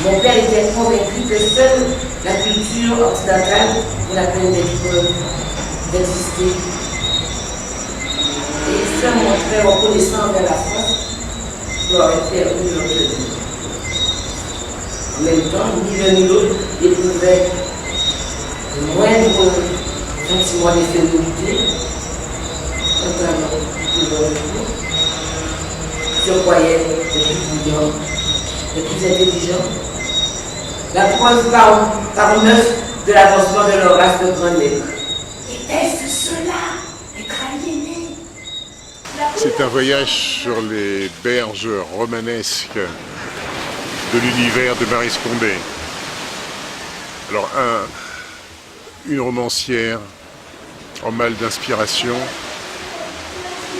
Mon père était convaincu que seule la culture occidentale nous la permettre d'exister. Et il se montrait reconnaissant envers la France qui aurait permis de l'obtenir. En même temps, ni l'un ni l'autre éprouvaient le moindre sentiment d'infériorité quant à leur recours. Je croyais les plus brillants, les plus intelligents, la preuve par neuf de l'avancement de leur race de grands nègres. Était-ce cela, être aliéné? C'est un voyage sur les berges romanesques de l'univers de Maryse Condé. Alors, une romancière en mal d'inspiration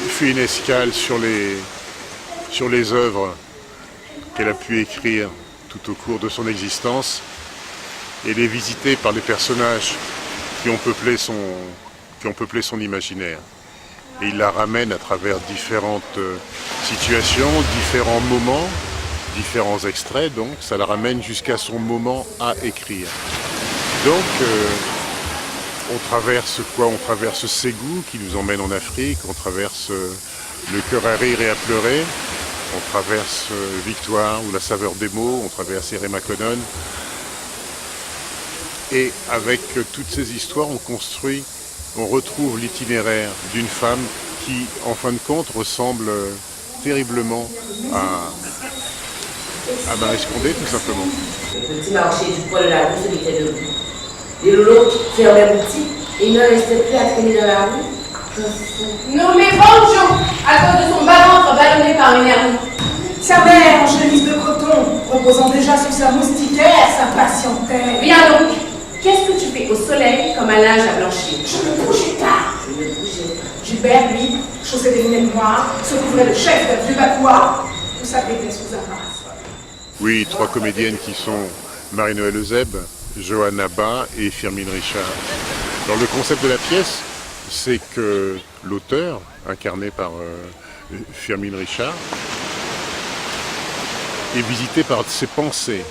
fait une escale sur les œuvres qu'elle a pu écrire tout au cours de son existence. Elle est visitée par les personnages qui ont peuplé son imaginaire. Et il la ramène à travers différentes situations, différents moments, différents extraits, donc ça la ramène jusqu'à son moment à écrire. Donc on traverse quoi? On traverse Ségou qui nous emmène en Afrique, on traverse le cœur à rire et à pleurer, on traverse Victoire ou la saveur des mots, on traverse Eremakonon. Et avec toutes ces histoires, on retrouve l'itinéraire d'une femme qui, en fin de compte, ressemble terriblement à Maryse Condé, tout simplement. Le petit marché du coin de la rue se mettait debout. Les lolos fermaient boutique et il ne restait plus à traîner dans la rue. Nommé Banjo, à cause de son bas-ventre ballonné par une hernie. Sa mère, en chemise de coton, reposant déjà sur sa moustiquaire, s'impatientait. Viens donc, qu'est-ce que tu fais au soleil comme un linge à blanchir? Je me bougeais pas. Gilbert, lui, chaussait des lunettes noires, se couvrait le chef d'un vieux bacois, tout ça était sous un parasol. Oui, trois comédiennes qui sont Marie-Noël Eusèbe, Johanna Bas et Firmin Richard. Alors le concept de la pièce, c'est que l'auteur, incarné par Firmin Richard, est visité par ses pensées.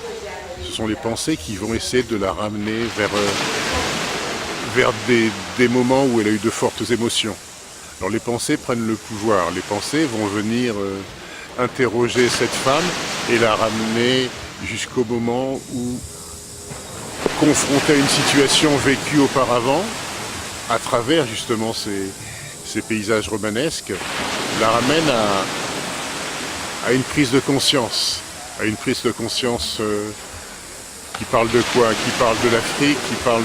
Ce sont les pensées qui vont essayer de la ramener vers des moments où elle a eu de fortes émotions. Alors les pensées prennent le pouvoir, les pensées vont venir interroger cette femme et la ramener jusqu'au moment où, confrontée à une situation vécue auparavant, à travers justement ces paysages romanesques, la ramène à une prise de conscience. À une prise de conscience qui parle de quoi? Qui parle de l'Afrique, qui parle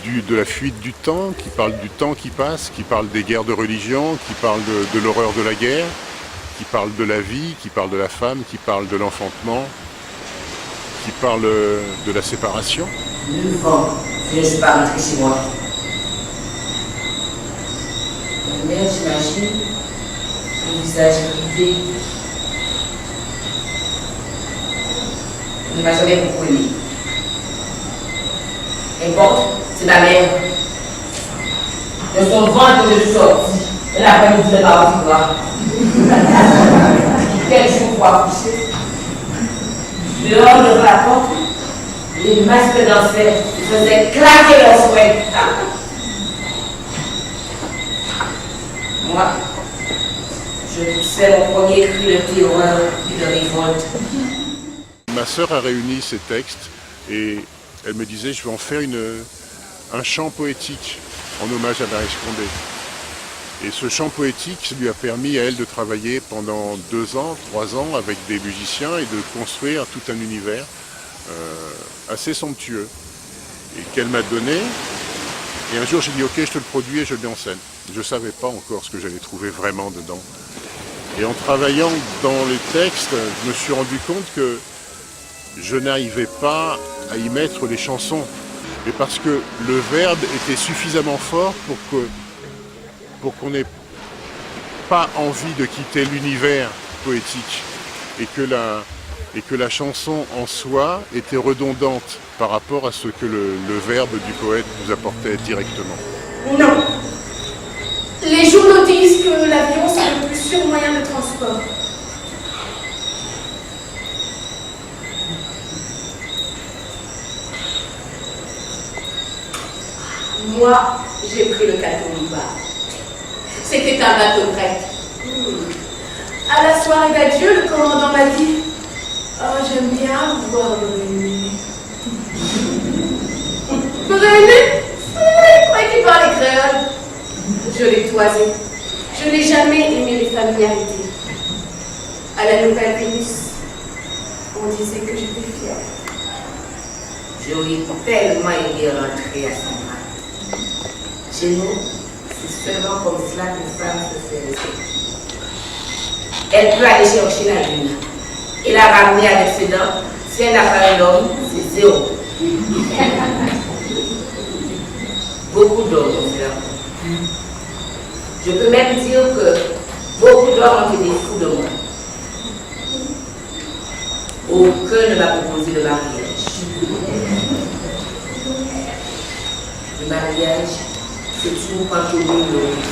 de la fuite du temps, qui parle du temps qui passe, qui parle des guerres de religion, qui parle de l'horreur de la guerre, qui parle de la vie, qui parle de la femme, qui parle de l'enfantement, qui parle de la séparation. 9 ans, je ne suis pas rentrée chez moi. Ma mère, j'imagine, le visage rivé, ne m'a jamais compris. Importe, c'est ma mère. De son ventre que je suis sortie, elle n'a pas dit de parler voir. Quel jour pour accoucher. Dehors, devant la porte, les masques d'enfer faisaient claquer leurs souhaits. Moi, je poussais mon premier cri de terreur et de révolte. Ma sœur a réuni ces textes et elle me disait je vais en faire un chant poétique en hommage à Maryse Condé. Et ce chant poétique lui a permis à elle de travailler pendant 2 ans, 3 ans avec des musiciens et de construire tout un univers assez somptueux et qu'elle m'a donné. Et un jour j'ai dit ok, je te le produis et je le mets en scène. Je ne savais pas encore ce que j'allais trouver vraiment dedans. Et en travaillant dans les textes, je me suis rendu compte que je n'arrivais pas à y mettre les chansons. Mais parce que le verbe était suffisamment fort pour qu'on n'ait pas envie de quitter l'univers poétique. Et que la chanson en soi était redondante par rapport à ce que le verbe du poète nous apportait directement. Non. Les journaux disent que l'avion, c'est le plus sûr moyen de transport. moi, j'ai pris le Catoliba. C'était un bateau grec. À la soirée d'adieu, le commandant m'a dit « Oh, j'aime bien vous voir me réunir. » Me réunir? Je croyais qu'il parlait créole. Je l'ai toisé. Je n'ai jamais aimé les familiarités. À la nouvelle Vénus, on disait que j'étais fière. J'aurais tellement aimé rentrer à son mari. Chez nous, c'est seulement comme cela qu'une femme se fait respecter. Elle peut aller chercher la lune et la ramener avec ses dents. Si elle n'a pas un homme, c'est zéro. Beaucoup d'hommes ont fait l'amour. Je peux même dire que beaucoup d'hommes ont été fous de moi. Aucun ne m'a proposé le mariage. Le mariage, c'est une pantomime lourde.